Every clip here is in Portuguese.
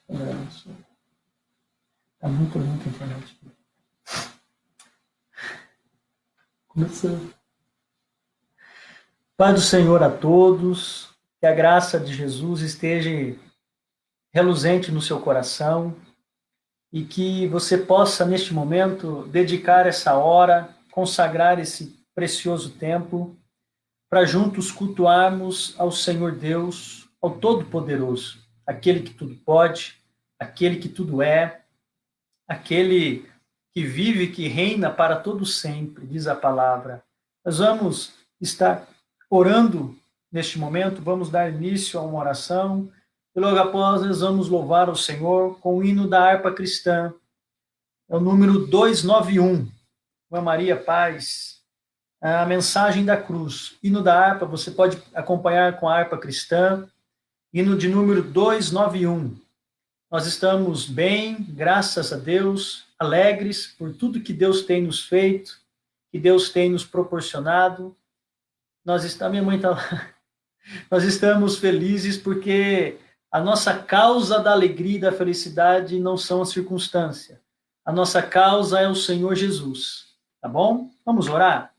Está muito lenta a internet. Começando. Pai do Senhor a todos, que a graça de Jesus esteja reluzente no seu coração e que você possa, neste momento, dedicar essa hora, consagrar esse precioso tempo para juntos cultuarmos ao Senhor Deus, ao Todo-Poderoso, aquele que tudo pode, aquele que tudo é, aquele que vive, que reina para todo sempre, diz a palavra. Nós vamos estar orando neste momento, vamos dar início a uma oração, e logo após nós vamos louvar o Senhor com o hino da harpa cristã, é o número 291, Ave Maria, paz, a mensagem da cruz, hino da harpa, você pode acompanhar com a harpa cristã, hino de número 291. Nós estamos bem, graças a Deus, alegres por tudo que Deus tem nos feito, que Deus tem nos proporcionado. Minha mãe está lá. Nós estamos felizes porque a nossa causa da alegria e da felicidade não são a circunstância. A nossa causa é o Senhor Jesus, tá bom? Vamos orar?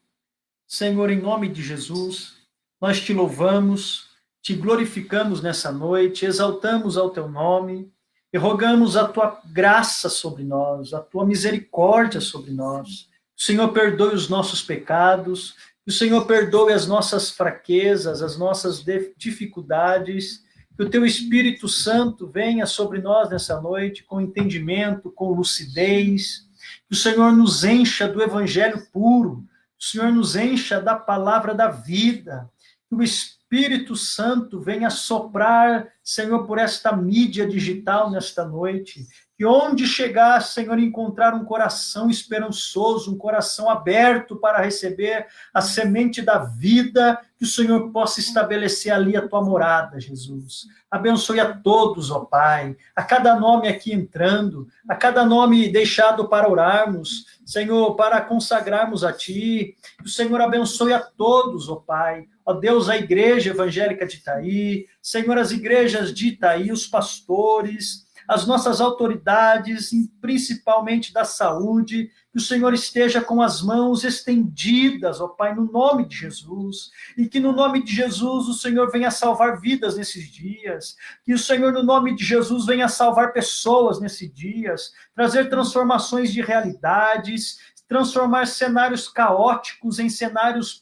Senhor, em nome de Jesus, nós te louvamos, te glorificamos nessa noite, exaltamos ao teu nome e rogamos a tua graça sobre nós, a tua misericórdia sobre nós. O Senhor perdoe os nossos pecados, que o Senhor perdoe as nossas fraquezas, as nossas dificuldades, que o teu Espírito Santo venha sobre nós nessa noite com entendimento, com lucidez, que o Senhor nos encha do evangelho puro, que o Senhor nos encha da palavra da vida, que o Espírito Santo venha soprar, Senhor, por esta mídia digital nesta noite, que onde chegar, Senhor, encontrar um coração esperançoso, um coração aberto para receber a semente da vida, que o Senhor possa estabelecer ali a tua morada, Jesus. Abençoe a todos, ó Pai, a cada nome aqui entrando, a cada nome deixado para orarmos, Senhor, para consagrarmos a Ti, que o Senhor abençoe a todos, ó Pai, ó Deus, a Igreja Evangélica de Itaí, Senhor, as igrejas de Itaí, os pastores, as nossas autoridades, principalmente da saúde, que o Senhor esteja com as mãos estendidas, ó Pai, no nome de Jesus, e que no nome de Jesus o Senhor venha salvar vidas nesses dias, que o Senhor no nome de Jesus venha salvar pessoas nesses dias, trazer transformações de realidades, transformar cenários caóticos em cenários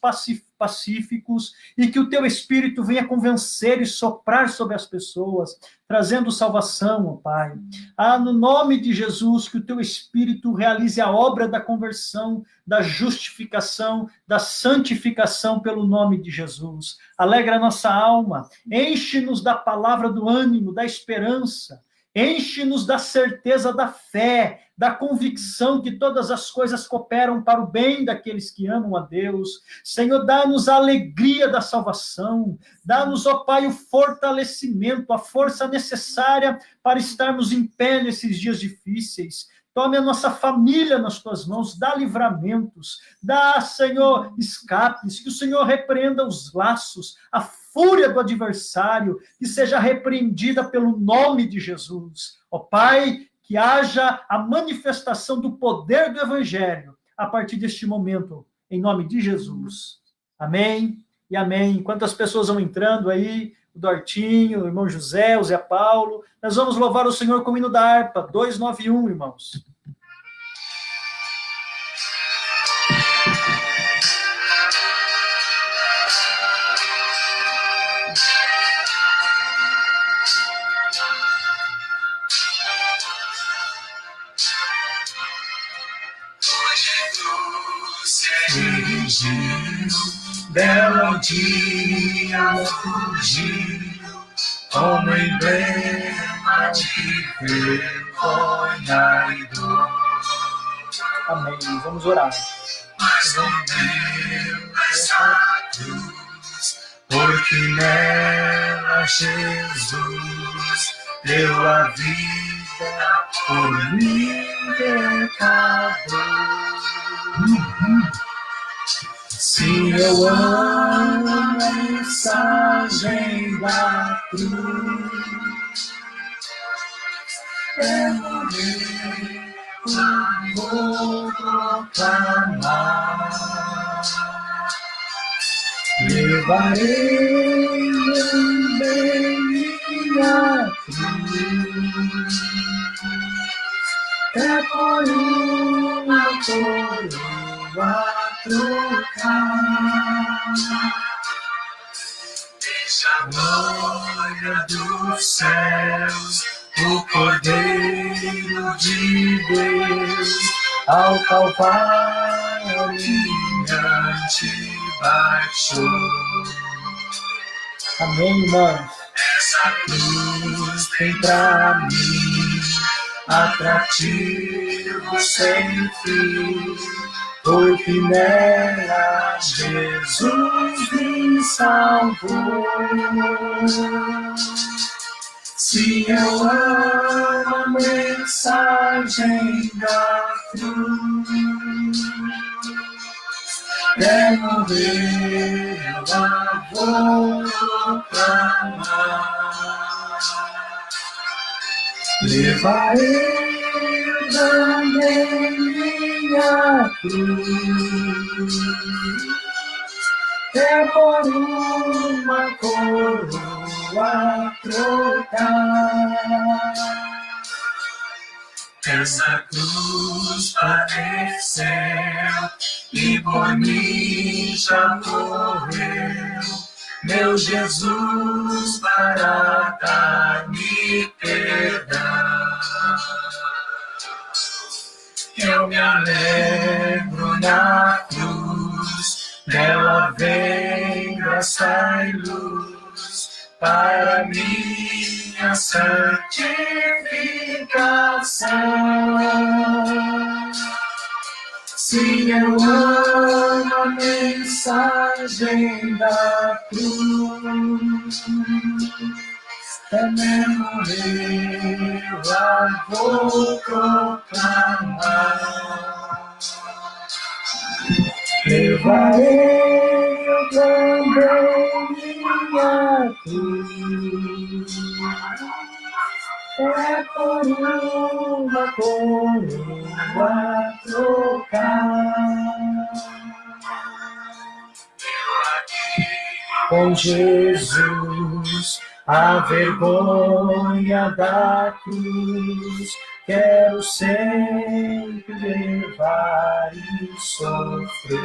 pacíficos, e que o teu Espírito venha convencer e soprar sobre as pessoas, trazendo salvação, ó Pai. No nome de Jesus, que o teu Espírito realize a obra da conversão, da justificação, da santificação pelo nome de Jesus. Alegra a nossa alma, enche-nos da palavra do ânimo, da esperança, enche-nos da certeza da fé, da convicção que todas as coisas cooperam para o bem daqueles que amam a Deus. Senhor, dá-nos a alegria da salvação, dá-nos, ó Pai, o fortalecimento, a força necessária para estarmos em pé nesses dias difíceis. Tome a nossa família nas tuas mãos, dá livramentos, dá, Senhor, escapes, que o Senhor repreenda os laços, a fúria do adversário, que seja repreendida pelo nome de Jesus. Ó Pai, que haja a manifestação do poder do Evangelho a partir deste momento, em nome de Jesus. Amém e amém. Enquanto as pessoas vão entrando aí, o Dortinho, o irmão José, o Zé Paulo, nós vamos louvar o Senhor com o hino da harpa, 291, irmãos. Belo dia fugiu, como emblema de vergonha e dor. Amém. Vamos orar. Mas morreu essa cruz, porque nela Jesus deu a vida por mim, pecador. Se eu amo a mensagem da cruz, até morrer, vou proclamar. Levarei também minha cruz, é por uma coroa trocar. Deixa a glória dos céus, o Cordeiro de Deus, ao Calvário diante baixou. Amém, irmãos. Essa cruz tem pra mim atrativo sem fim, porque nela Jesus me salvou. Se eu amo a mensagem da cruz, até morrer eu a vou proclamar. Levarei também minha cruz, é por uma coroa trocar. Essa cruz padeceu e por mim já morreu, meu Jesus, para dar-me perdão. Eu me alegro na cruz, dela vem graça e luz para minha santificação. Se eu amo a mensagem da cruz, até morrer eu a vou proclamar. Levarei eu também minha cruz, é por uma coroa trocar. Com Jesus, a vergonha da cruz, quero sempre levar e sofrer.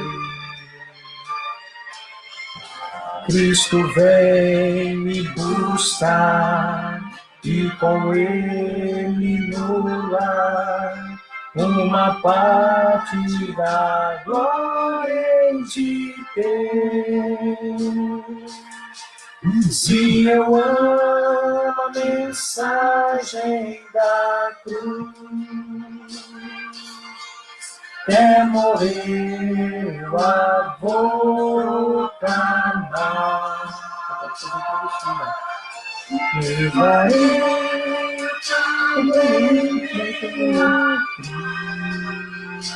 Cristo vem me buscar e com ele no lar uma parte da glória de ter. Se eu amo a mensagem da cruz, até morrer eu a vou clamar. Levarei também minha cruz,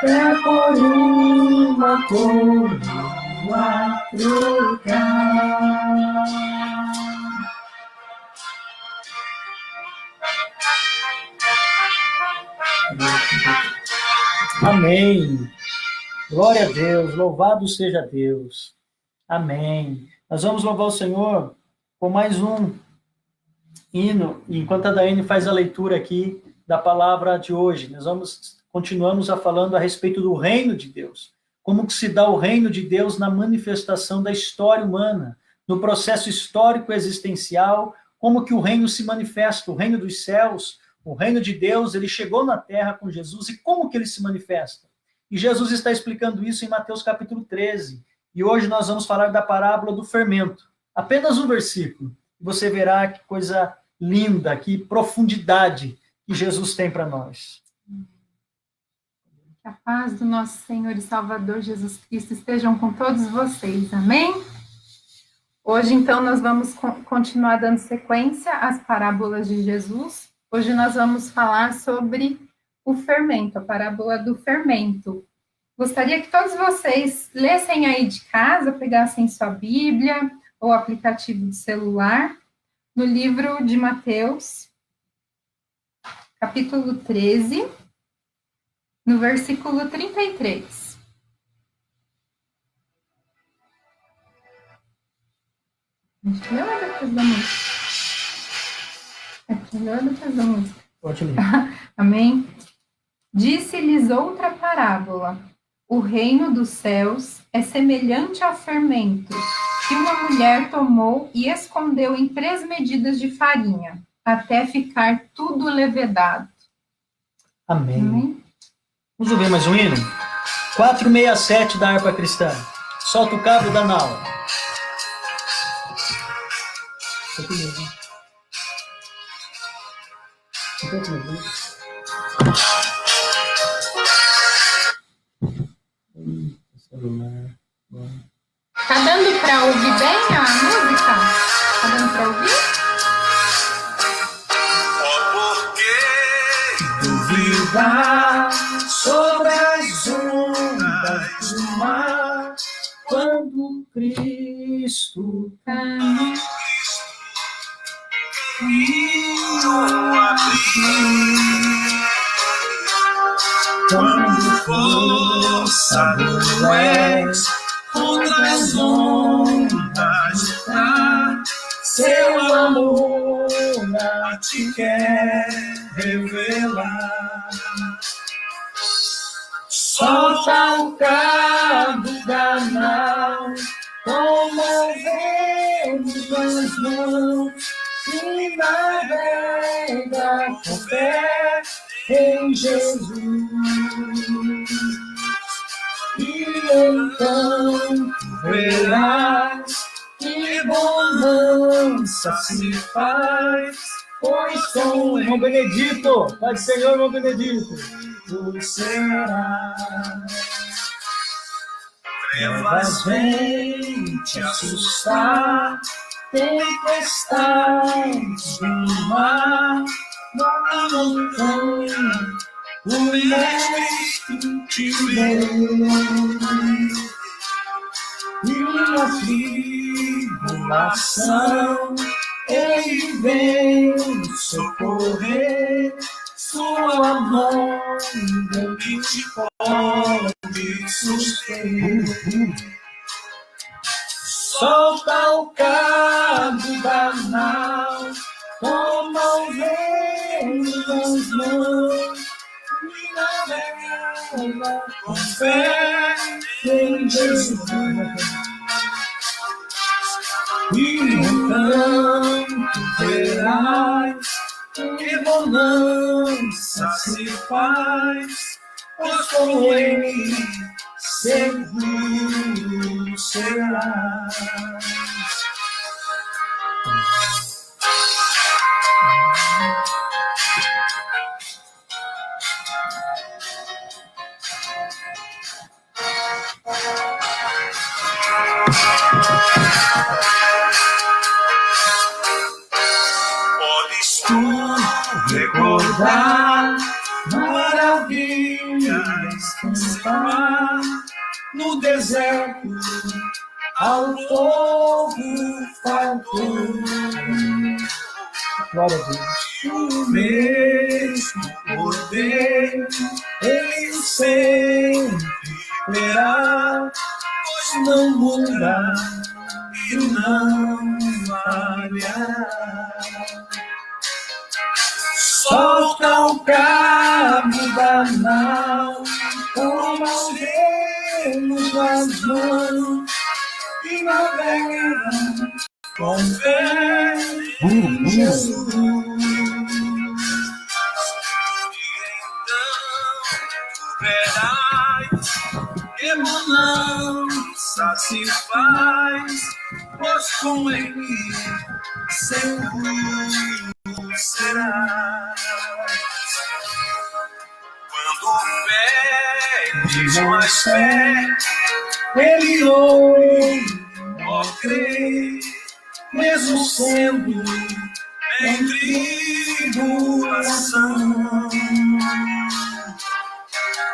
é por uma coroa trocar. Amém. Glória a Deus, louvado seja Deus. Amém. Nós vamos louvar o Senhor com mais um hino, enquanto a Daiane faz a leitura aqui da palavra de hoje. Nós continuamos falando a respeito do reino de Deus. Como que se dá o reino de Deus na manifestação da história humana, no processo histórico existencial, como que o reino se manifesta, o reino dos céus, o reino de Deus, ele chegou na terra com Jesus, e como que ele se manifesta? E Jesus está explicando isso em Mateus capítulo 13. E hoje nós vamos falar da parábola do fermento. Apenas um versículo. Você verá que coisa linda, que profundidade que Jesus tem para nós. Que a paz do nosso Senhor e Salvador Jesus Cristo estejam com todos vocês. Amém? Hoje, então, nós vamos continuar dando sequência às parábolas de Jesus. Hoje nós vamos falar sobre o fermento, a parábola do fermento. Gostaria que todos vocês lessem aí de casa, pegassem sua Bíblia ou aplicativo de celular, no livro de Mateus, capítulo 13, no versículo 33. A gente leu ou depois da música? É para ler ou depois da música? Pode ler. Amém? Disse-lhes outra parábola. O reino dos céus é semelhante ao fermento que uma mulher tomou e escondeu em 3 medidas de farinha, até ficar tudo levedado. Amém. Amém? Vamos ouvir mais um hino? 467 da harpa cristã. Solta o cabo da nau. Isso aqui mesmo. Enquanto não vê. Celular. Bom. Tá dando para ouvir bem a música? Tá dando para ouvir? Duvidar sobre as ondas do mar, quando Cristo Amém. quando força do és contra as ondas do mar, seu amor a te quer revelar. Solta o cabo da nau, comovemos as mãos e navega com fé em Jesus. E então verás que bonança se faz, pois com Irmão Benedito. Pai do Senhor, irmão Benedito. tu serás. Trevas vêm te assustar, tempestades do mar, na montanha, o mestre te vê. E na tribulação, ele vem socorrer, sua mão que te pode suster. Solta o cabo da nau, toma o vento das mãos e navega com fé em Jesus. E então tu verás que bonança se faz, pois com ele seguro serás. Podes tu recordar maravilhas cantar no deserto ao povo faltou. Glória a Deus. O mesmo poder ele sempre terá, pois não muda e não falhará. Solta o cabo da nau, toma o remo das mãos e navega com fé em Jesus. E então verás que bonança se faz, pois com ele seguro serás. Quando pedes mais fé, ele ouve, ó crê, mesmo sendo em tribulação.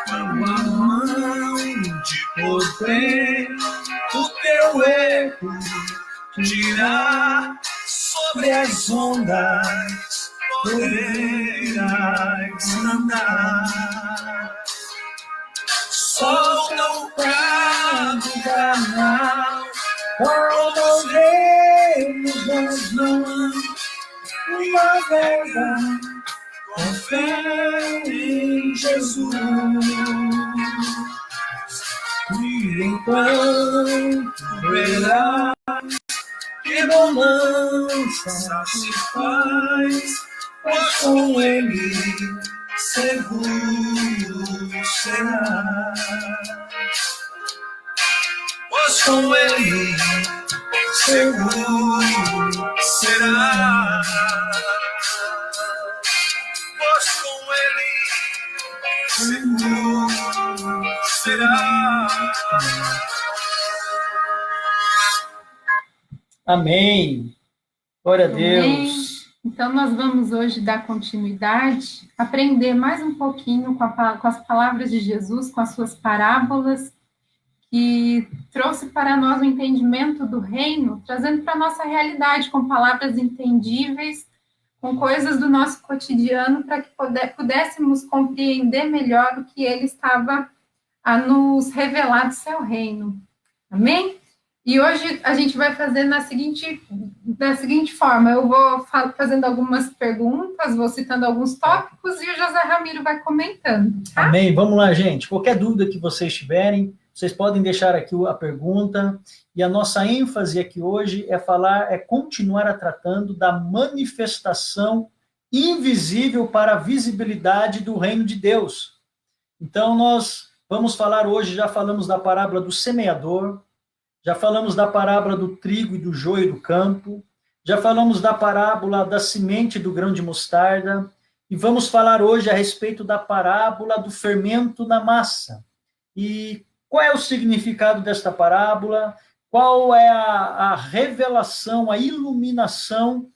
Quando a mão de poder o teu erro tirar, sobre as ondas poder irás andar. Solta o brado canal, como os reinos das mãos, navega com fé em Jesus. E enquanto verá que bonança se faz, pois com ele seguro será. Pois com ele seguro será. Pois com ele seguro será. Amém. Glória a Amém. Deus. Então, nós vamos hoje dar continuidade, aprender mais um pouquinho com as palavras de Jesus, com as suas parábolas, que trouxe para nós o entendimento do reino, trazendo para a nossa realidade, com palavras entendíveis, com coisas do nosso cotidiano, para que pudéssemos compreender melhor o que ele estava a nos revelar do seu reino. Amém? E hoje a gente vai fazer da seguinte forma, eu vou fazendo algumas perguntas, vou citando alguns tópicos e o José Ramiro vai comentando. Tá? Amém. Vamos lá, gente. Qualquer dúvida que vocês tiverem, vocês podem deixar aqui a pergunta. E a nossa ênfase aqui hoje é continuar tratando da manifestação invisível para a visibilidade do reino de Deus. Então, nós vamos falar hoje, já falamos da parábola do semeador, já falamos da parábola do trigo e do joio do campo, já falamos da parábola da semente do grão de mostarda, e vamos falar hoje a respeito da parábola do fermento na massa. E qual é o significado desta parábola? Qual é a revelação, a iluminação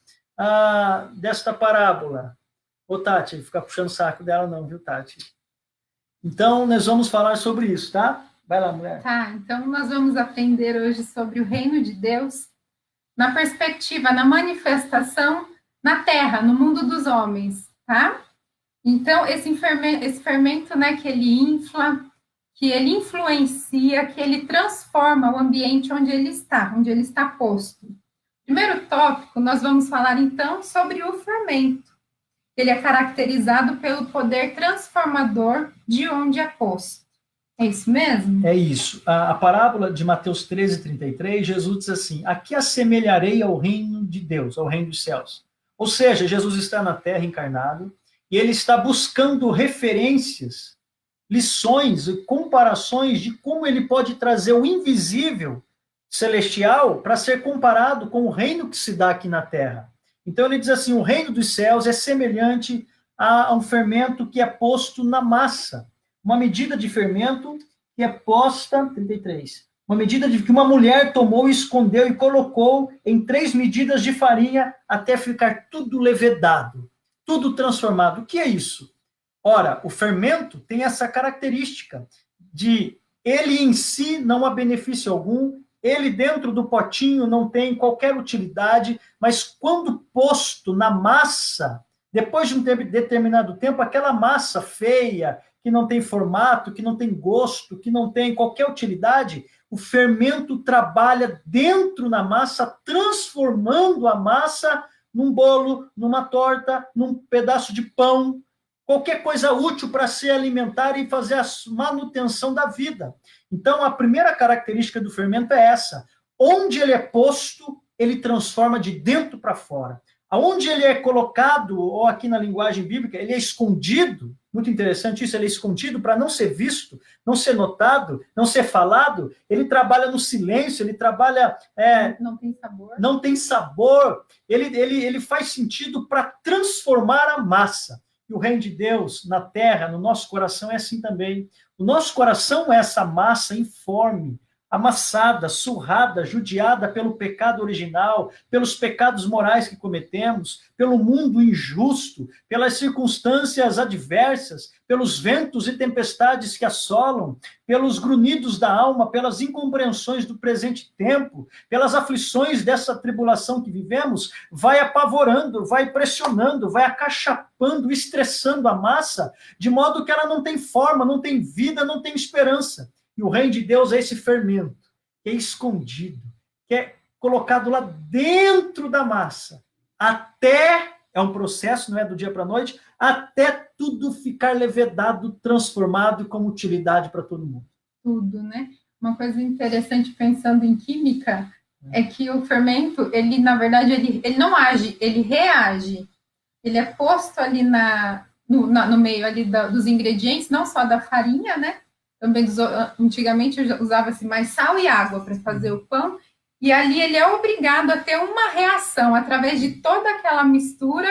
desta parábola? Ô, Tati, ficar puxando o saco dela não, viu, Tati? Então, nós vamos falar sobre isso, tá? Vai lá, mulher. Tá, então nós vamos aprender hoje sobre o reino de Deus na perspectiva, na manifestação na terra, no mundo dos homens, tá? Então, esse fermento, né, que ele infla, que ele influencia, que ele transforma o ambiente onde ele está posto. Primeiro tópico, nós vamos falar, então, sobre o fermento. Ele é caracterizado pelo poder transformador de onde é posto. É isso mesmo? É isso. A parábola de Mateus 13:33, Jesus diz assim: aqui assemelharei ao reino de Deus, ao reino dos céus. Ou seja, Jesus está na terra encarnado e ele está buscando referências, lições e comparações de como ele pode trazer o invisível celestial para ser comparado com o reino que se dá aqui na terra. Então ele diz assim: o reino dos céus é semelhante a um fermento que é posto na massa. Uma medida de fermento que é posta, 33, uma medida que uma mulher tomou, escondeu e colocou em 3 medidas de farinha até ficar tudo levedado, tudo transformado. O que é isso? Ora, o fermento tem essa característica de ele em si não há benefício algum, ele dentro do potinho não tem qualquer utilidade, mas quando posto na massa, depois de um determinado tempo, aquela massa feia, que não tem formato, que não tem gosto, que não tem qualquer utilidade, o fermento trabalha dentro na massa, transformando a massa num bolo, numa torta, num pedaço de pão, qualquer coisa útil para se alimentar e fazer a manutenção da vida. Então, a primeira característica do fermento é essa. Onde ele é posto, ele transforma de dentro para fora. Aonde ele é colocado, ou aqui na linguagem bíblica, ele é escondido, muito interessante isso, ele é escondido para não ser visto, não ser notado, não ser falado, ele trabalha no silêncio, ele trabalha... não tem sabor. Não tem sabor, ele faz sentido para transformar a massa. E o reino de Deus na terra, no nosso coração, é assim também. O nosso coração é essa massa informe, amassada, surrada, judiada pelo pecado original, pelos pecados morais que cometemos, pelo mundo injusto, pelas circunstâncias adversas, pelos ventos e tempestades que assolam, pelos grunhidos da alma, pelas incompreensões do presente tempo, pelas aflições dessa tribulação que vivemos, vai apavorando, vai pressionando, vai acachapando, estressando a massa, de modo que ela não tem forma, não tem vida, não tem esperança. E o reino de Deus é esse fermento, que é escondido, que é colocado lá dentro da massa, até, é um processo, não é do dia para a noite, até tudo ficar levedado, transformado e com utilidade para todo mundo. Tudo, né? Uma coisa interessante pensando em química é que o fermento, ele, na verdade, ele não age, ele reage. Ele é posto ali no meio ali dos ingredientes, não só da farinha, né? Também, antigamente, usava-se mais sal e água para fazer o pão, e ali ele é obrigado a ter uma reação, através de toda aquela mistura,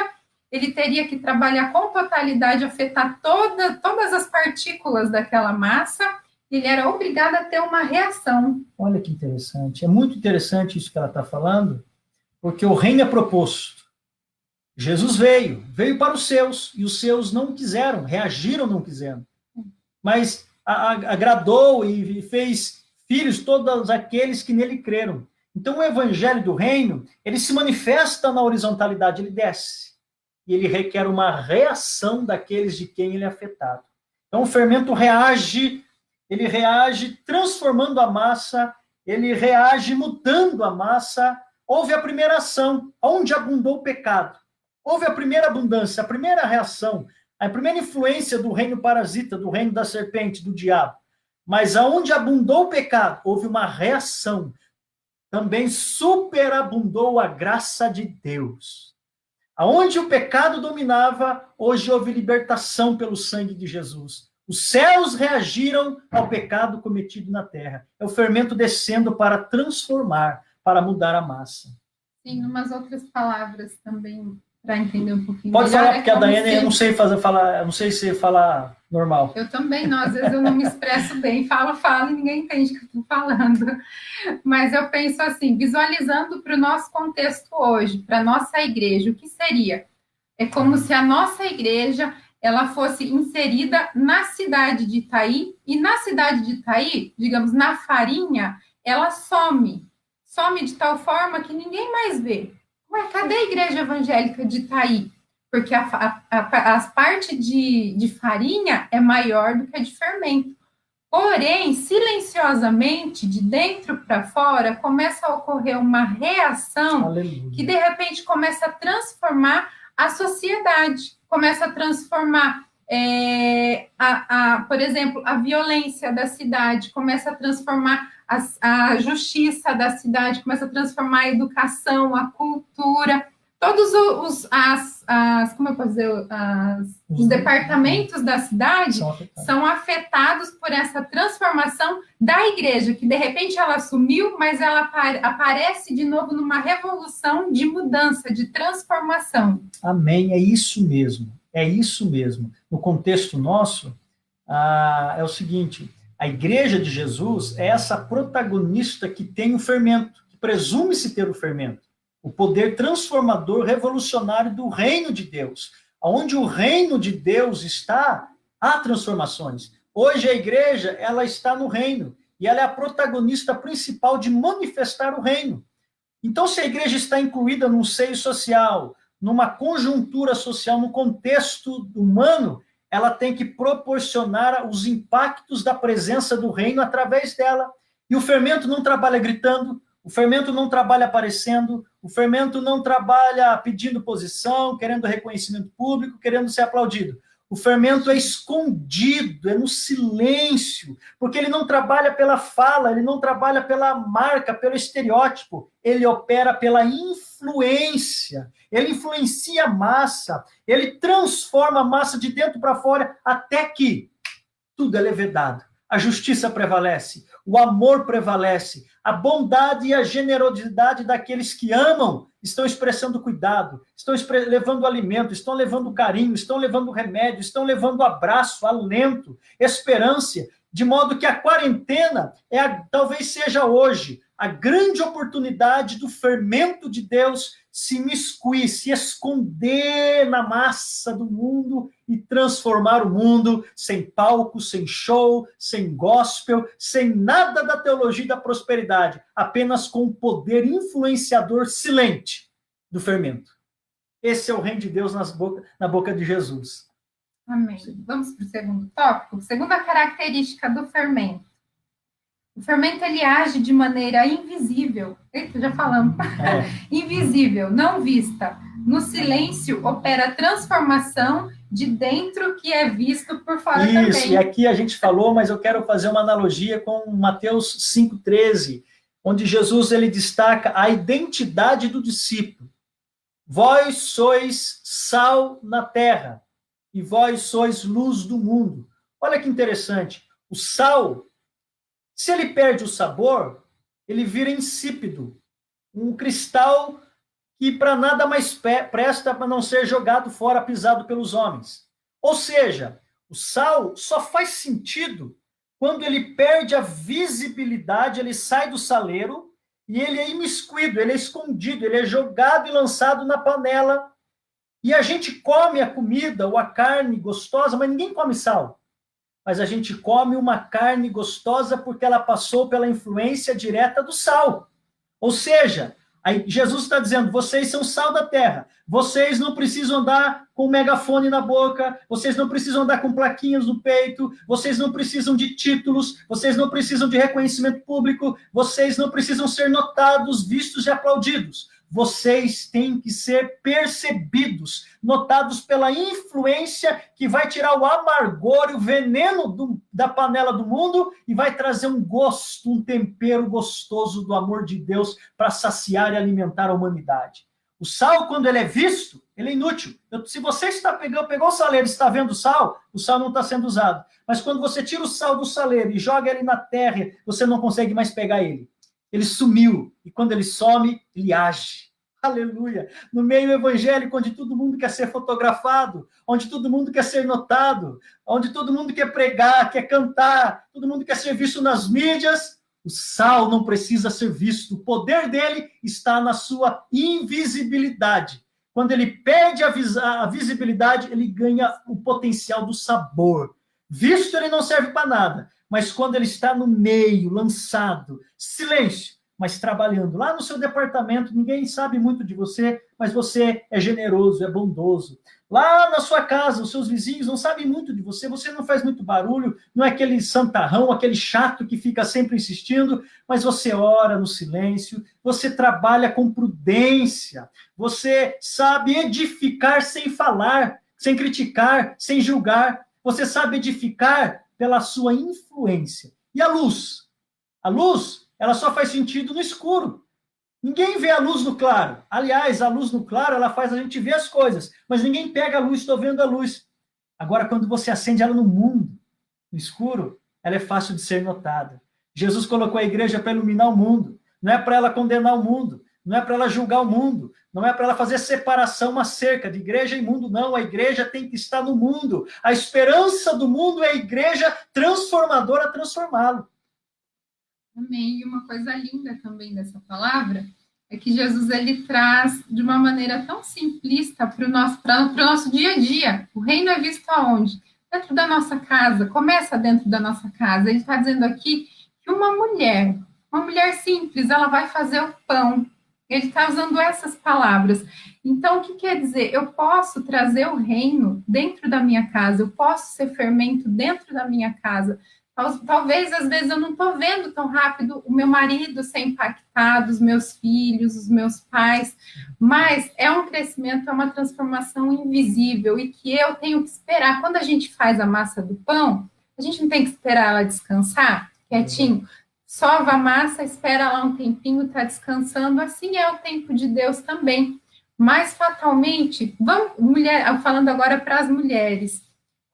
ele teria que trabalhar com totalidade, afetar todas as partículas daquela massa, ele era obrigado a ter uma reação. Olha que interessante, é muito interessante isso que ela está falando, porque o reino é proposto. Jesus veio para os seus, e os seus não quiseram, reagiram não quiseram. Mas agradou e fez filhos todos aqueles que nele creram. Então o evangelho do reino, ele se manifesta na horizontalidade, ele desce. E ele requer uma reação daqueles de quem ele é afetado. Então o fermento reage, ele reage transformando a massa, ele reage mudando a massa. Houve a primeira ação, onde abundou o pecado. Houve a primeira abundância, a primeira reação, a primeira influência do reino parasita, do reino da serpente, do diabo. Mas aonde abundou o pecado, houve uma reação. Também superabundou a graça de Deus. Aonde o pecado dominava, hoje houve libertação pelo sangue de Jesus. Os céus reagiram ao pecado cometido na terra. É o fermento descendo para transformar, para mudar a massa. Sim, umas outras palavras também, para entender um pouquinho Pode melhor. falar, porque a Daiane, eu não sei falar, eu não sei se falar normal. Eu também não, às vezes eu não me expresso bem, falo e ninguém entende o que eu estou falando. Mas eu penso assim, visualizando para o nosso contexto hoje, para a nossa igreja, o que seria? É como se a nossa igreja, ela fosse inserida na cidade de Itaí, e na cidade de Itaí, digamos, na farinha, ela some de tal forma que ninguém mais vê. Ué, cadê a igreja evangélica de Itaí? Porque a parte de farinha é maior do que a de fermento. Porém, silenciosamente, de dentro para fora, começa a ocorrer uma reação Aleluia. Que, de repente, começa a transformar a sociedade, começa a transformar, por exemplo, a violência da cidade, começa a transformar a justiça da cidade, começa a transformar a educação, a cultura, todos como eu posso dizer, os departamentos da cidade são afetados por essa transformação da igreja, que de repente ela sumiu, mas ela aparece de novo numa revolução de mudança, de transformação. Amém, é isso mesmo. No contexto nosso, é o seguinte, a igreja de Jesus é essa protagonista que tem o fermento, que presume-se ter o fermento, o poder transformador, revolucionário do reino de Deus. Onde o reino de Deus está, há transformações. Hoje a igreja, ela está no reino, e ela é a protagonista principal de manifestar o reino. Então, se a igreja está incluída num seio social, numa conjuntura social, no contexto humano, ela tem que proporcionar os impactos da presença do reino através dela. E o fermento não trabalha gritando, o fermento não trabalha aparecendo, o fermento não trabalha pedindo posição, querendo reconhecimento público, querendo ser aplaudido. O fermento é escondido, é no silêncio, porque ele não trabalha pela fala, ele não trabalha pela marca, pelo estereótipo, ele opera pela influência, ele influencia a massa, ele transforma a massa de dentro para fora, até que tudo é levedado. A justiça prevalece, o amor prevalece, a bondade e a generosidade daqueles que amam estão expressando cuidado, estão levando alimento, estão levando carinho, estão levando remédio, estão levando abraço, alento, esperança, De modo que a quarentena talvez seja hoje a grande oportunidade do fermento de Deus se imiscuir, se esconder na massa do mundo e transformar o mundo sem palco, sem show, sem gospel, sem nada da teologia da prosperidade, apenas com o poder influenciador silente do fermento. Esse é o reino de Deus na boca de Jesus. Amém. Vamos para o segundo tópico. Segunda característica do fermento. O fermento, ele age de maneira invisível. Eita, já falamos. Invisível, não vista. No silêncio, opera a transformação de dentro que é visto por fora também. Isso, e aqui a gente falou, mas eu quero fazer uma analogia com Mateus 5,13, onde Jesus ele destaca a identidade do discípulo. Vós sois sal na terra, e vós sois luz do mundo. Olha que interessante. O sal, se ele perde o sabor, ele vira insípido. Um cristal que para nada mais presta para não ser jogado fora, pisado pelos homens. Ou seja, o sal só faz sentido quando ele perde a visibilidade, ele sai do saleiro e ele é imiscuído, ele é escondido, ele é jogado e lançado na panela. E a gente come a comida ou a carne gostosa, mas ninguém come sal. Mas a gente come uma carne gostosa porque ela passou pela influência direta do sal. Ou seja, aí Jesus está dizendo, vocês são sal da terra, vocês não precisam andar com megafone na boca, vocês não precisam andar com plaquinhas no peito, vocês não precisam de títulos, vocês não precisam de reconhecimento público, vocês não precisam ser notados, vistos e aplaudidos. Vocês têm que ser percebidos, notados pela influência que vai tirar o amargor e o veneno da panela do mundo e vai trazer um gosto, um tempero gostoso do amor de Deus para saciar e alimentar a humanidade. O sal, quando ele é visto, ele é inútil. Se você pegou o saleiro e está vendo o sal não está sendo usado. Mas quando você tira o sal do saleiro e joga ele na terra, você não consegue mais pegar ele. Ele sumiu, e quando ele some, ele age. Aleluia! No meio evangélico, onde todo mundo quer ser fotografado, onde todo mundo quer ser notado, onde todo mundo quer pregar, quer cantar, todo mundo quer ser visto nas mídias, o sal não precisa ser visto. O poder dele está na sua invisibilidade. Quando ele perde a visibilidade, ele ganha o potencial do sabor. Visto, ele não serve para nada. Mas quando ele está no meio, lançado, silêncio, mas trabalhando lá no seu departamento, ninguém sabe muito de você, mas você é generoso, é bondoso. Lá na sua casa, os seus vizinhos não sabem muito de você, você não faz muito barulho, não é aquele santarrão, aquele chato que fica sempre insistindo, mas você ora no silêncio, você trabalha com prudência, você sabe edificar sem falar, sem criticar, sem julgar, você sabe edificar pela sua influência. E a luz? A luz, ela só faz sentido no escuro. Ninguém vê a luz no claro. Aliás, a luz no claro, ela faz a gente ver as coisas, mas ninguém pega a luz, estou vendo a luz. Agora, quando você acende ela no mundo, no escuro, ela é fácil de ser notada. Jesus colocou a igreja para iluminar o mundo, não é para ela condenar o mundo, não é para ela julgar o mundo, não é para ela fazer separação, uma cerca de igreja e mundo, não. A igreja tem que estar no mundo. A esperança do mundo é a igreja transformadora a transformá-lo. Amém. E uma coisa linda também dessa palavra é que Jesus ele traz de uma maneira tão simplista para o nosso dia a dia. O reino é visto aonde? Dentro da nossa casa. Começa dentro da nossa casa. Ele está dizendo aqui que uma mulher simples, ela vai fazer o pão. Ele está usando essas palavras. Então, o que quer dizer? Eu posso trazer o reino dentro da minha casa, eu posso ser fermento dentro da minha casa. Talvez, às vezes, eu não estou vendo tão rápido o meu marido ser impactado, os meus filhos, os meus pais, mas é um crescimento, é uma transformação invisível e que eu tenho que esperar. Quando a gente faz a massa do pão, a gente não tem que esperar ela descansar, quietinho. Sova a massa, espera lá um tempinho, está descansando. Assim é o tempo de Deus também. Mas, fatalmente, falando agora para as mulheres,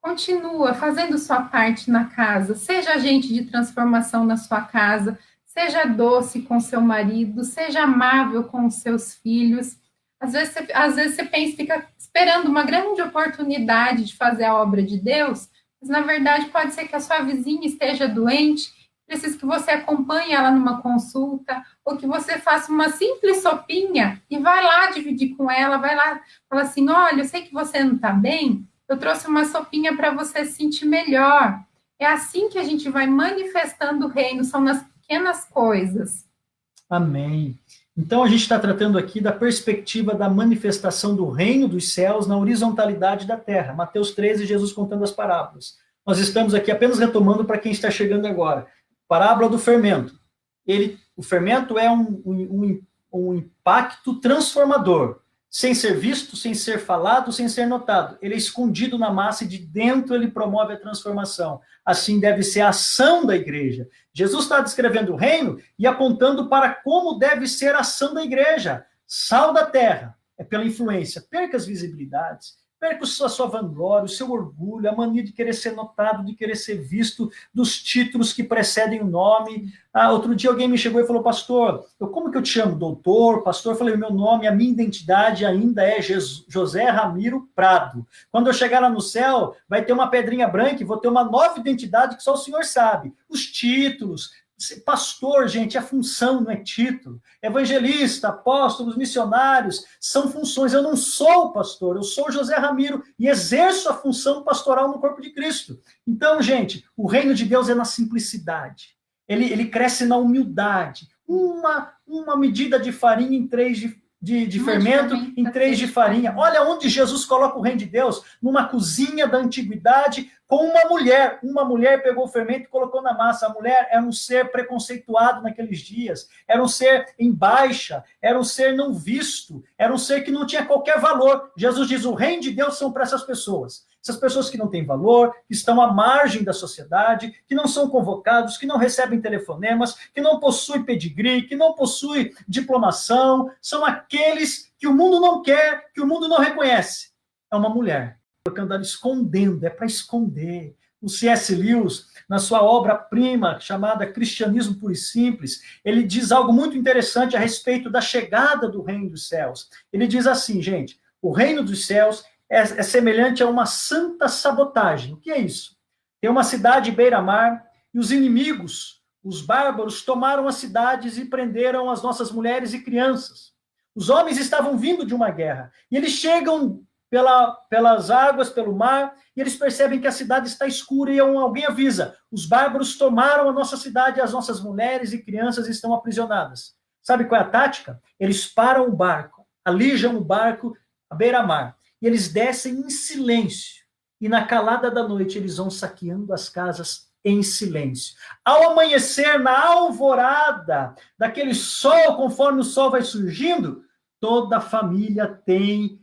continua fazendo sua parte na casa, seja agente de transformação na sua casa, seja doce com seu marido, seja amável com os seus filhos. Às vezes você pensa, fica esperando uma grande oportunidade de fazer a obra de Deus, Mas, na verdade, pode ser que a sua vizinha esteja doente, precisa que você acompanhe ela numa consulta, ou que você faça uma simples sopinha e vai lá dividir com ela, vai lá, fala assim, olha, eu sei que você não está bem, eu trouxe uma sopinha para você se sentir melhor. É assim que a gente vai manifestando o reino, são nas pequenas coisas. Amém. Então, a gente está tratando aqui da perspectiva da manifestação do reino dos céus na horizontalidade da terra. Mateus 13, Jesus contando as parábolas. Nós estamos aqui apenas retomando para quem está chegando agora. Parábola do fermento. O fermento é um impacto transformador, sem ser visto, sem ser falado, sem ser notado. Ele é escondido na massa e de dentro ele promove a transformação. Assim deve ser a ação da igreja. Jesus está descrevendo o reino e apontando para como deve ser a ação da igreja. Sal da terra é pela influência. Perca as visibilidades, perca a sua vanglória, o seu orgulho, a mania de querer ser notado, de querer ser visto, dos títulos que precedem o nome. Outro dia alguém me chegou e falou, pastor, como que eu te chamo? Doutor, pastor? Eu falei, meu nome, a minha identidade ainda é José Ramiro Prado. Quando eu chegar lá no céu, vai ter uma pedrinha branca e vou ter uma nova identidade que só o senhor sabe. Os títulos. Pastor, gente, é função, não é título. Evangelista, apóstolos, missionários, são funções. Eu não sou pastor, eu sou José Ramiro e exerço a função pastoral no corpo de Cristo. Então, gente, o reino de Deus é na simplicidade. Ele cresce na humildade. Uma medida de farinha em 3 de fermento em 3 de farinha. Olha onde Jesus coloca o reino de Deus, numa cozinha da antiguidade, com uma mulher pegou o fermento e colocou na massa. A mulher era um ser preconceituado naqueles dias, era um ser em baixa, era um ser não visto, era um ser que não tinha qualquer valor. Jesus diz, o reino de Deus são para essas pessoas que não têm valor, que estão à margem da sociedade, que não são convocados, que não recebem telefonemas, que não possuem pedigree, que não possuem diplomação, são aqueles que o mundo não quer, que o mundo não reconhece. É uma mulher andando escondendo, é para esconder. O C.S. Lewis, na sua obra-prima, chamada Cristianismo Puro e Simples, ele diz algo muito interessante a respeito da chegada do reino dos céus. Ele diz assim, gente, o reino dos céus é semelhante a uma santa sabotagem. O que é isso? Tem uma cidade beira-mar e os inimigos, os bárbaros, tomaram as cidades e prenderam as nossas mulheres e crianças. Os homens estavam vindo de uma guerra e eles chegam pelas águas, pelo mar, e eles percebem que a cidade está escura e alguém avisa, os bárbaros tomaram a nossa cidade e as nossas mulheres e crianças estão aprisionadas. Sabe qual é a tática? Eles param o barco, alijam o barco à beira-mar, e eles descem em silêncio, e na calada da noite eles vão saqueando as casas em silêncio. Ao amanhecer, na alvorada daquele sol, conforme o sol vai surgindo, toda a família tem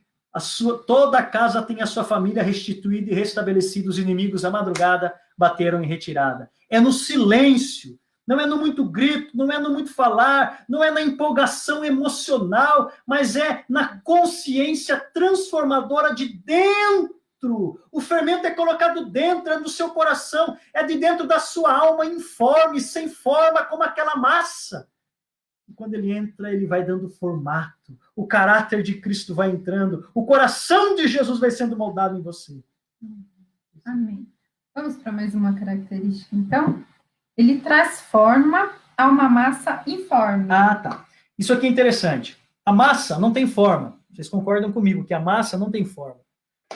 toda a casa tem a sua família restituída e restabelecida. Os inimigos, à madrugada, bateram em retirada. É no silêncio, não é no muito grito, não é no muito falar, não é na empolgação emocional, mas é na consciência transformadora de dentro. O fermento é colocado dentro, é no seu coração, é de dentro da sua alma, informe, sem forma, como aquela massa. E quando ele entra, ele vai dando formato. O caráter de Cristo vai entrando. O coração de Jesus vai sendo moldado em você. Amém. Vamos para mais uma característica, então? Ele transforma a uma massa informe. Tá. Isso aqui é interessante. A massa não tem forma. Vocês concordam comigo que a massa não tem forma.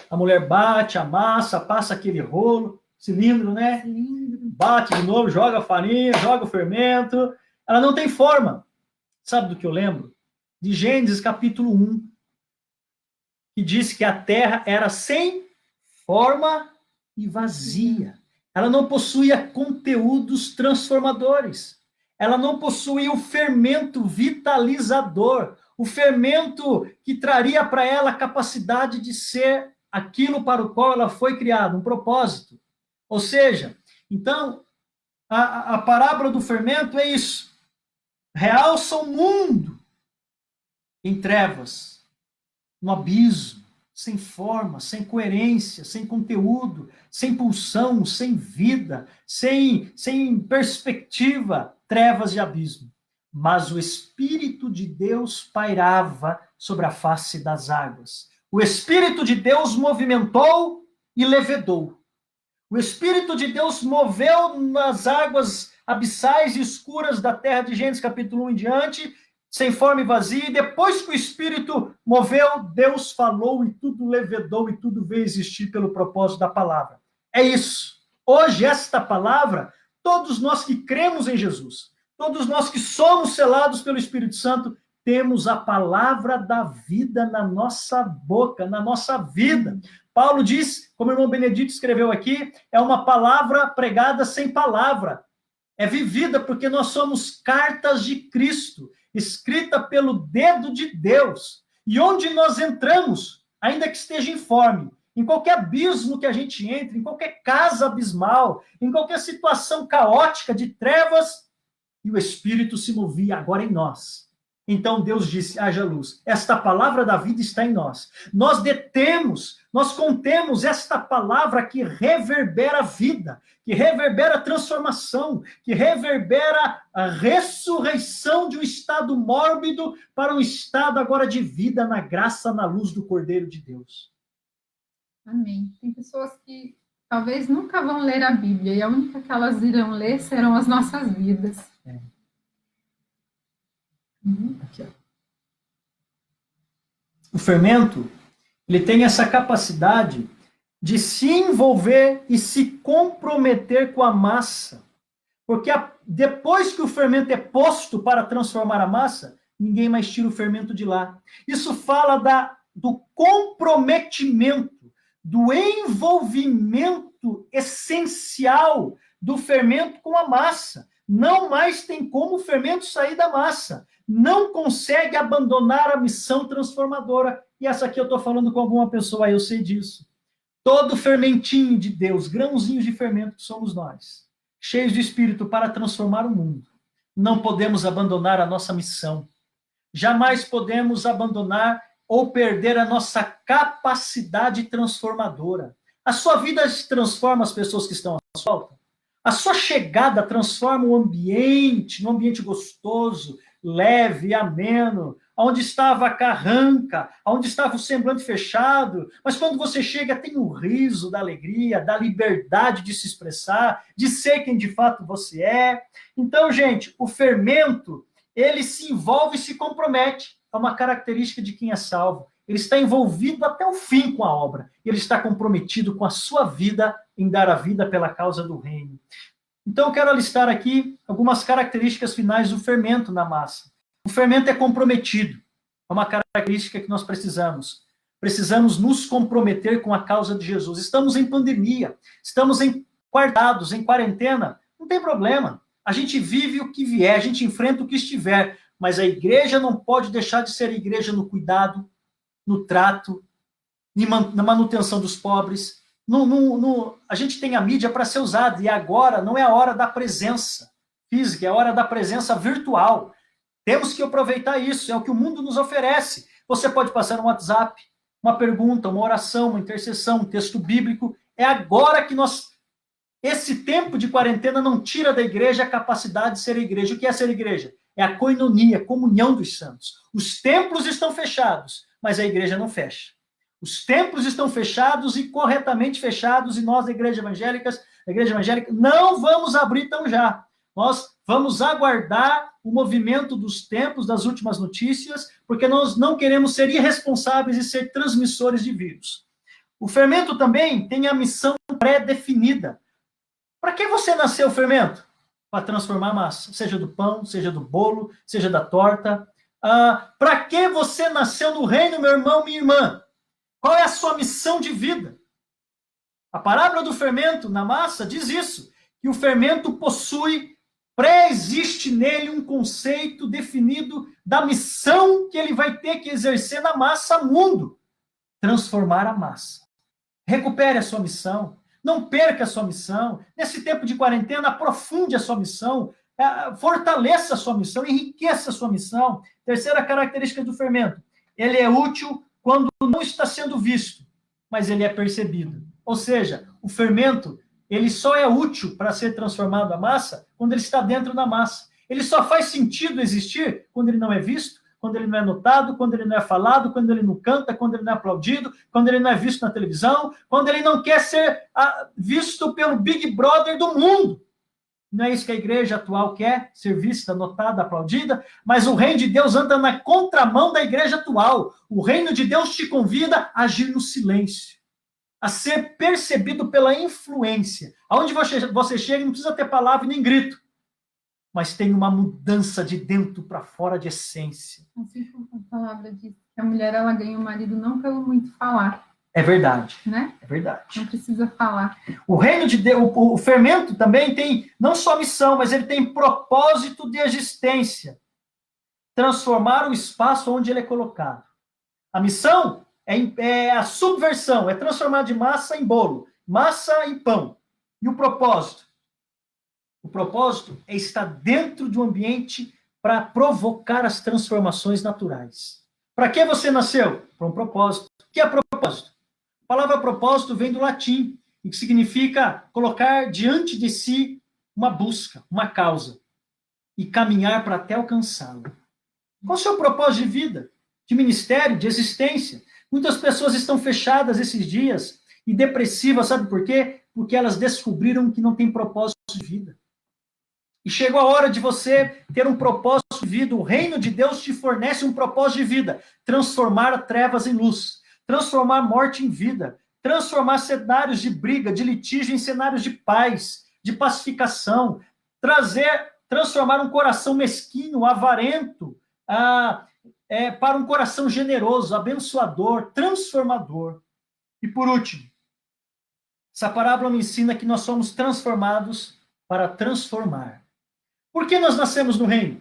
A mulher bate, amassa, passa aquele rolo, cilindro, né? Bate de novo, joga a farinha, joga o fermento. Ela não tem forma. Sabe do que eu lembro? De Gênesis capítulo 1, que diz que a terra era sem forma e vazia. Ela não possuía conteúdos transformadores. Ela não possuía o fermento vitalizador, o fermento que traria para ela a capacidade de ser aquilo para o qual ela foi criada, um propósito. Ou seja, então, a parábola do fermento é isso. Realça o mundo em trevas, no abismo, sem forma, sem coerência, sem conteúdo, sem pulsão, sem vida, sem perspectiva, trevas e abismo. Mas o Espírito de Deus pairava sobre a face das águas. O Espírito de Deus movimentou e levedou. O Espírito de Deus moveu nas águas abissais e escuras da terra de Gênesis, capítulo 1 em diante, sem forma e vazia, e depois que o Espírito moveu, Deus falou e tudo levedou e tudo veio existir pelo propósito da palavra. É isso. Hoje, esta palavra, todos nós que cremos em Jesus, todos nós que somos selados pelo Espírito Santo, temos a palavra da vida na nossa boca, na nossa vida. Paulo diz, como o irmão Benedito escreveu aqui, é uma palavra pregada sem palavra. É vivida porque nós somos cartas de Cristo, escrita pelo dedo de Deus. E onde nós entramos, ainda que esteja informe, em qualquer abismo que a gente entre, em qualquer casa abismal, em qualquer situação caótica de trevas, e o Espírito se movia agora em nós. Então Deus disse, haja luz. Esta palavra da vida está em nós. Nós detemos, nós contemos esta palavra que reverbera a vida, que reverbera a transformação, que reverbera a ressurreição de um estado mórbido para um estado agora de vida na graça, na luz do Cordeiro de Deus. Amém. Tem pessoas que talvez nunca vão ler a Bíblia, e a única que elas irão ler serão as nossas vidas. Aqui, ó. O fermento, ele tem essa capacidade de se envolver e se comprometer com a massa. Porque depois que o fermento é posto para transformar a massa, ninguém mais tira o fermento de lá. Isso fala do comprometimento, do envolvimento essencial do fermento com a massa. Não mais tem como o fermento sair da massa. Não consegue abandonar a missão transformadora. E essa aqui eu estou falando com alguma pessoa, eu sei disso. Todo fermentinho de Deus, grãozinhos de fermento que somos nós, cheios de Espírito para transformar o mundo. Não podemos abandonar a nossa missão. Jamais podemos abandonar ou perder a nossa capacidade transformadora. A sua vida se transforma as pessoas que estão à sua volta. A sua chegada transforma o ambiente, um ambiente gostoso, leve, ameno, onde estava a carranca, onde estava o semblante fechado, mas quando você chega tem o riso da alegria, da liberdade de se expressar, de ser quem de fato você é. Então, gente, o fermento, ele se envolve e se compromete. É uma característica de quem é salvo. Ele está envolvido até o fim com a obra. Ele está comprometido com a sua vida em dar a vida pela causa do reino. Então, eu quero listar aqui algumas características finais do fermento na massa. O fermento é comprometido. É uma característica que nós precisamos. Precisamos nos comprometer com a causa de Jesus. Estamos em pandemia, estamos enquartados, em quarentena. Não tem problema. A gente vive o que vier, a gente enfrenta o que estiver. Mas a igreja não pode deixar de ser igreja no cuidado, no trato, na manutenção dos pobres. A gente tem a mídia para ser usada, e agora não é a hora da presença física, é a hora da presença virtual. Temos que aproveitar isso, é o que o mundo nos oferece. Você pode passar um WhatsApp, uma pergunta, uma oração, uma intercessão, um texto bíblico. É agora que esse tempo de quarentena não tira da igreja a capacidade de ser igreja. O que é ser igreja? É a koinonia, a comunhão dos santos. Os templos estão fechados, mas a igreja não fecha. Os templos estão fechados e corretamente fechados, e nós, da igreja evangélica, não vamos abrir tão já. Nós vamos aguardar o movimento dos tempos, das últimas notícias, porque nós não queremos ser irresponsáveis e ser transmissores de vírus. O fermento também tem a missão pré-definida. Para que você nasceu, fermento? Para transformar a massa, seja do pão, seja do bolo, seja da torta. Para que você nasceu no reino, meu irmão, minha irmã? Qual é a sua missão de vida? A parábola do fermento na massa diz isso, que o fermento pré-existe nele um conceito definido da missão que ele vai ter que exercer na massa mundo. Transformar a massa. Recupere a sua missão. Não perca a sua missão. Nesse tempo de quarentena, aprofunde a sua missão. Fortaleça a sua missão. Enriqueça a sua missão. Terceira característica do fermento. Ele é útil quando não está sendo visto, mas ele é percebido. Ou seja, o fermento, ele só é útil para ser transformado a massa quando ele está dentro da massa. Ele só faz sentido existir quando ele não é visto, quando ele não é notado, quando ele não é falado, quando ele não canta, quando ele não é aplaudido, quando ele não é visto na televisão, quando ele não quer ser visto pelo Big Brother do mundo. Não é isso que a igreja atual quer, ser vista, notada, aplaudida, mas o reino de Deus anda na contramão da igreja atual. O reino de Deus te convida a agir no silêncio, a ser percebido pela influência. Aonde você chega, não precisa ter palavra nem grito, mas tem uma mudança de dentro para fora de essência. Assim como a palavra diz que a mulher ela ganha o marido não pelo muito falar. É verdade, né? É verdade. Não precisa falar. O reino de Deus, o fermento também tem não só missão, mas ele tem propósito de existência. Transformar o espaço onde ele é colocado. A missão é a subversão, é transformar de massa em bolo, massa em pão. E o propósito? O propósito é estar dentro de um ambiente para provocar as transformações naturais. Para que você nasceu? Para um propósito. O que é propósito? A palavra propósito vem do latim, e que significa colocar diante de si uma busca, uma causa, e caminhar para até alcançá-la. Qual é o seu propósito de vida, de ministério, de existência? Muitas pessoas estão fechadas esses dias e depressivas, sabe por quê? Porque elas descobriram que não tem propósito de vida. E chegou a hora de você ter um propósito de vida. O reino de Deus te fornece um propósito de vida. Transformar trevas em luz. Transformar morte em vida. Transformar cenários de briga, de litígio em cenários de paz, de pacificação. Transformar um coração mesquinho, avarento, para um coração generoso, abençoador, transformador. E por último, essa parábola me ensina que nós somos transformados para transformar. Por que nós nascemos no reino?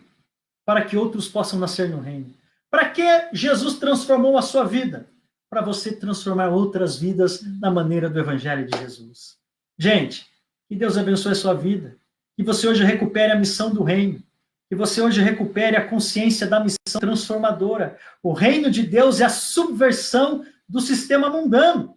Para que outros possam nascer no reino. Para que Jesus transformou a sua vida? Para você transformar outras vidas na maneira do Evangelho de Jesus. Gente, que Deus abençoe a sua vida. Que você hoje recupere a missão do reino. Que você hoje recupere a consciência da missão transformadora. O reino de Deus é a subversão do sistema mundano.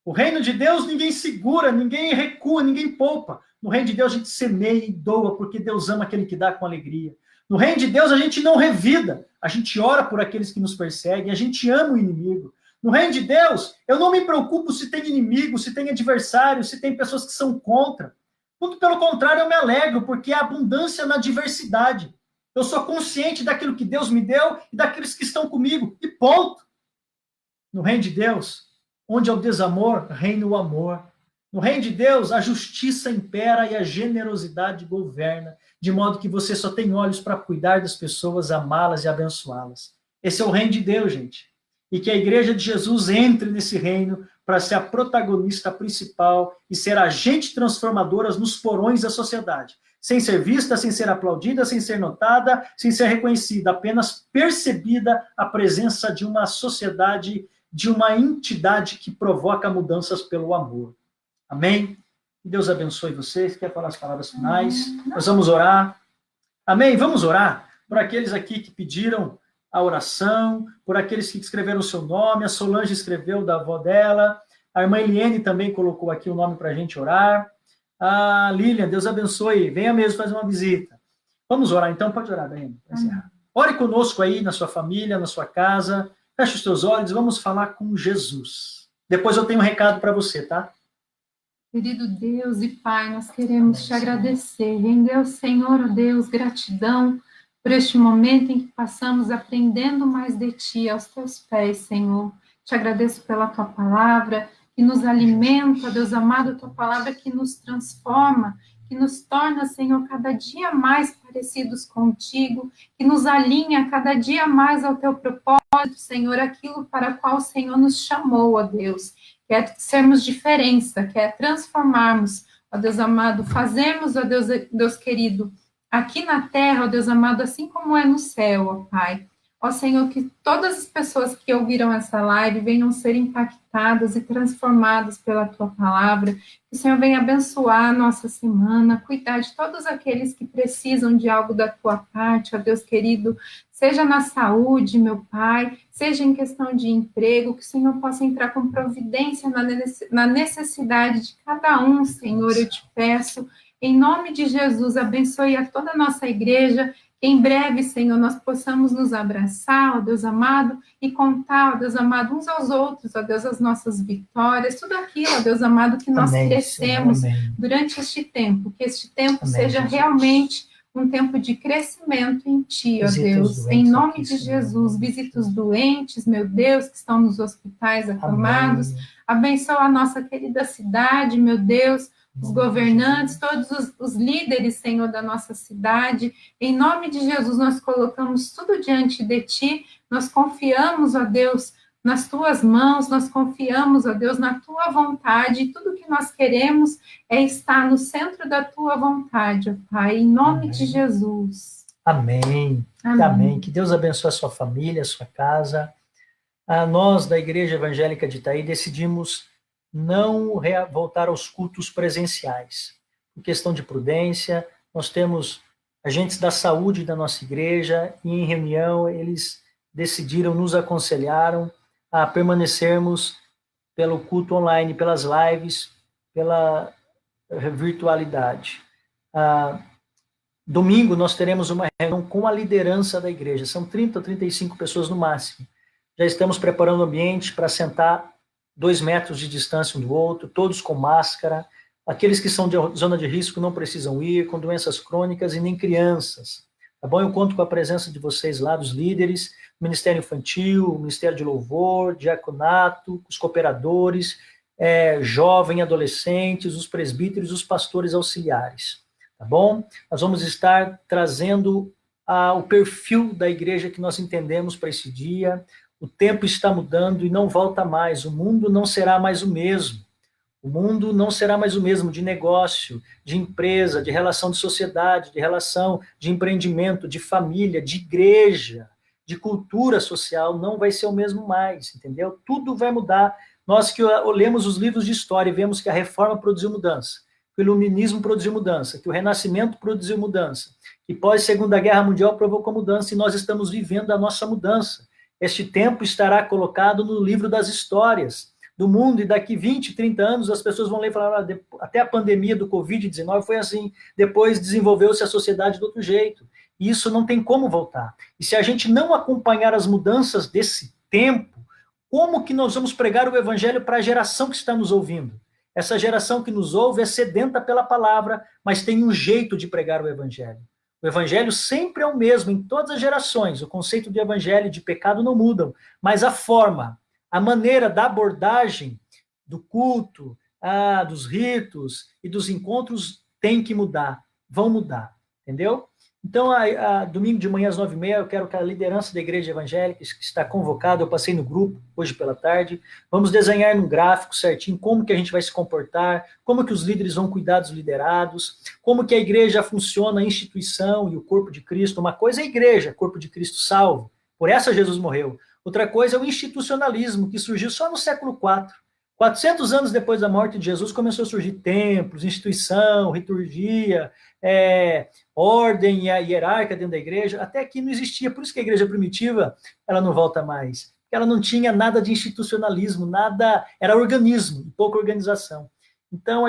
O reino de Deus ninguém segura, ninguém recua, ninguém poupa. No reino de Deus a gente semeia e doa, porque Deus ama aquele que dá com alegria. No reino de Deus a gente não revida, a gente ora por aqueles que nos perseguem, a gente ama o inimigo. No reino de Deus, eu não me preocupo se tem inimigo, se tem adversário, se tem pessoas que são contra. Muito pelo contrário, eu me alegro, porque há abundância na diversidade. Eu sou consciente daquilo que Deus me deu e daqueles que estão comigo, e ponto. No reino de Deus, onde é o desamor, reina o amor. No reino de Deus, a justiça impera e a generosidade governa, de modo que você só tem olhos para cuidar das pessoas, amá-las e abençoá-las. Esse é o reino de Deus, gente. E que a igreja de Jesus entre nesse reino para ser a protagonista principal e ser agente transformadora nos porões da sociedade. Sem ser vista, sem ser aplaudida, sem ser notada, sem ser reconhecida, apenas percebida a presença de uma sociedade, de uma entidade que provoca mudanças pelo amor. Amém? Que Deus abençoe vocês. Quer falar as palavras finais? Nós vamos orar. Amém? Vamos orar por aqueles aqui que pediram a oração, por aqueles que escreveram o seu nome. A Solange escreveu da avó dela. A irmã Eliane também colocou aqui o nome para a gente orar. A Lilian, Deus abençoe. Venha mesmo fazer uma visita. Vamos orar então? Pode orar, Daiane, para encerrar. Ore conosco aí, na sua família, na sua casa. Feche os teus olhos e vamos falar com Jesus. Depois eu tenho um recado para você, tá? Querido Deus e Pai, nós queremos te agradecer. Render ao Senhor, ó Deus, gratidão por este momento em que passamos aprendendo mais de Ti, aos Teus pés, Senhor. Te agradeço pela Tua palavra, que nos alimenta, Deus amado, Tua palavra que nos transforma, que nos torna, Senhor, cada dia mais parecidos contigo, que nos alinha cada dia mais ao Teu propósito, Senhor, aquilo para o qual o Senhor nos chamou, ó Deus. Quer sermos diferença, quer transformarmos, ó Deus amado, fazermos, ó Deus querido, aqui na terra, ó Deus amado, assim como é no céu, ó Pai. Ó Senhor, que todas as pessoas que ouviram essa live venham ser impactadas e transformadas pela Tua palavra, que o Senhor venha abençoar a nossa semana, cuidar de todos aqueles que precisam de algo da Tua parte, ó Deus querido, seja na saúde, meu Pai, seja em questão de emprego, que o Senhor possa entrar com providência na necessidade de cada um, Senhor, eu te peço, em nome de Jesus, abençoe a toda a nossa igreja, Que em breve, Senhor, nós possamos nos abraçar, ó Deus amado, e contar, ó Deus amado, uns aos outros, ó Deus, as nossas vitórias, tudo aquilo, ó Deus amado, que nós Amém, crescemos Senhor, amém. durante este tempo. Que este tempo Amém, seja Jesus. realmente um tempo de crescimento em Ti, ó Visita os Deus. Em doentes nome aqui, de Senhor, em Jesus, nome de visita os Jesus. doentes, meu Deus, que estão nos hospitais acamados. Amém. Abençoa a nossa querida cidade, meu Deus, Em os nome de governantes, Jesus. todos os líderes, Senhor, da nossa cidade. Em nome de Jesus, nós colocamos tudo diante de Ti, nós confiamos, ó Deus, nas Tuas mãos, nós confiamos, ó Deus, na Tua vontade, e tudo que nós queremos é estar no centro da Tua vontade, ó Pai, em nome de Amém. Jesus. Amém. Amém. Amém. Que Deus abençoe a sua família, a sua casa. Nós, da Igreja Evangélica de Itaí, decidimos não voltar aos cultos presenciais. Por questão de prudência, nós temos agentes da saúde da nossa igreja e em reunião eles decidiram, nos aconselharam a permanecermos pelo culto online, pelas lives, pela virtualidade. Domingo nós teremos uma reunião com a liderança da igreja, são 30 ou 35 pessoas no máximo. Já estamos preparando o ambiente para sentar 2 metros de distância um do outro, todos com máscara. Aqueles que são de zona de risco não precisam ir, com doenças crônicas e nem crianças. Tá bom? Eu conto com a presença de vocês lá, dos líderes, Ministério Infantil, Ministério de Louvor, Diaconato, os cooperadores, jovens, adolescentes, os presbíteros, os pastores auxiliares. Tá bom? Nós vamos estar trazendo o perfil da igreja que nós entendemos para esse dia. O tempo está mudando e não volta mais. O mundo não será mais o mesmo. O mundo não será mais o mesmo de negócio, de empresa, de relação de sociedade, de relação de empreendimento, de família, de igreja, de cultura social. Não vai ser o mesmo mais, entendeu? Tudo vai mudar. Nós que lemos os livros de história e vemos que a reforma produziu mudança, que o iluminismo produziu mudança, que o renascimento produziu mudança, que pós-segunda guerra mundial provocou mudança e nós estamos vivendo a nossa mudança. Este tempo estará colocado no livro das histórias do mundo e daqui 20, 30 anos as pessoas vão ler e falar, até a pandemia do Covid-19 foi assim, depois desenvolveu-se a sociedade de outro jeito. E isso não tem como voltar. E se a gente não acompanhar as mudanças desse tempo, como que nós vamos pregar o evangelho para a geração que está nos ouvindo? Essa geração que nos ouve é sedenta pela palavra, mas tem um jeito de pregar o evangelho. O evangelho sempre é o mesmo em todas as gerações. O conceito de evangelho e de pecado não mudam, mas a forma, a maneira da abordagem do culto, dos ritos e dos encontros tem que mudar, vão mudar, entendeu? Então, domingo de manhã às 9h30, eu quero que a liderança da igreja evangélica, que está convocada, eu passei no grupo hoje pela tarde, vamos desenhar num gráfico certinho como que a gente vai se comportar, como que os líderes vão cuidar dos liderados, como que a igreja funciona, a instituição e o corpo de Cristo. Uma coisa é a igreja, corpo de Cristo salvo, por essa Jesus morreu. Outra coisa é o institucionalismo, que surgiu só no século IV. 400 anos depois da morte de Jesus, começou a surgir templos, instituição, liturgia, ordem hierárquica dentro da igreja. Até aqui não existia, por isso que a igreja primitiva ela não volta mais. Ela não tinha nada de institucionalismo, nada, era organismo, pouca organização. Então,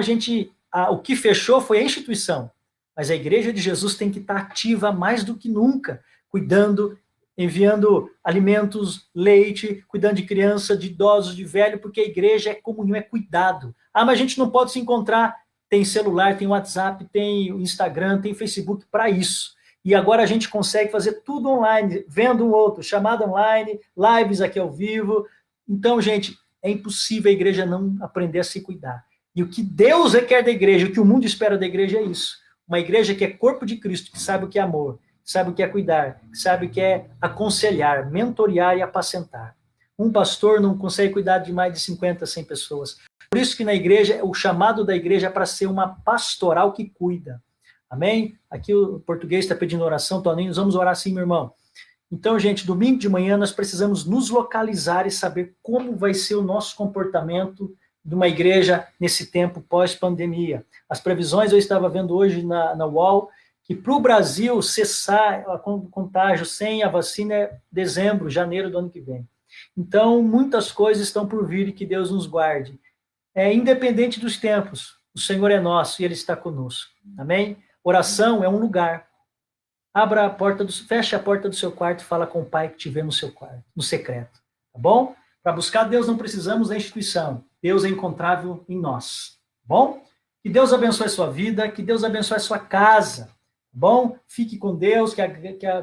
o que fechou foi a instituição, mas a igreja de Jesus tem que estar ativa mais do que nunca, cuidando, enviando alimentos, leite, cuidando de criança, de idosos, de velho, porque a igreja é comunhão, é cuidado. Mas a gente não pode se encontrar. Tem celular, tem WhatsApp, tem o Instagram, tem Facebook para isso. E agora a gente consegue fazer tudo online, vendo um outro, chamada online, lives aqui ao vivo. Então, gente, é impossível a igreja não aprender a se cuidar. E o que Deus requer da igreja, o que o mundo espera da igreja é isso. Uma igreja que é corpo de Cristo, que sabe o que é amor, sabe o que é cuidar, sabe o que é aconselhar, mentorear e apacentar. Um pastor não consegue cuidar de mais de 50, 100 pessoas. Por isso que na igreja, o chamado da igreja é para ser uma pastoral que cuida. Amém? Aqui o português está pedindo oração, Toninho, nós vamos orar sim, meu irmão. Então, gente, domingo de manhã nós precisamos nos localizar e saber como vai ser o nosso comportamento de uma igreja nesse tempo pós-pandemia. As previsões eu estava vendo hoje na UOL, que para o Brasil cessar o contágio sem a vacina é dezembro, janeiro do ano que vem. Então, muitas coisas estão por vir e que Deus nos guarde. Independente dos tempos, o Senhor é nosso e Ele está conosco. Amém? Oração é um lugar. feche a porta do seu quarto e fala com o Pai que te vê no seu quarto, no secreto, tá bom? Para buscar Deus não precisamos da instituição. Deus é encontrável em nós, tá bom? Que Deus abençoe a sua vida, que Deus abençoe a sua casa, tá bom? Fique com Deus, que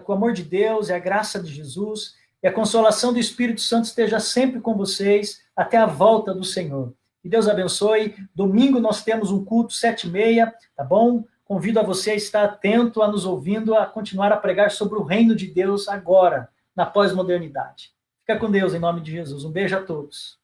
o amor de Deus e a graça de Jesus e a consolação do Espírito Santo esteja sempre com vocês até a volta do Senhor. Que Deus abençoe. Domingo nós temos um culto 7h30, tá bom? Convido a você a estar atento, a nos ouvindo, a continuar a pregar sobre o reino de Deus agora, na pós-modernidade. Fica com Deus, em nome de Jesus. Um beijo a todos.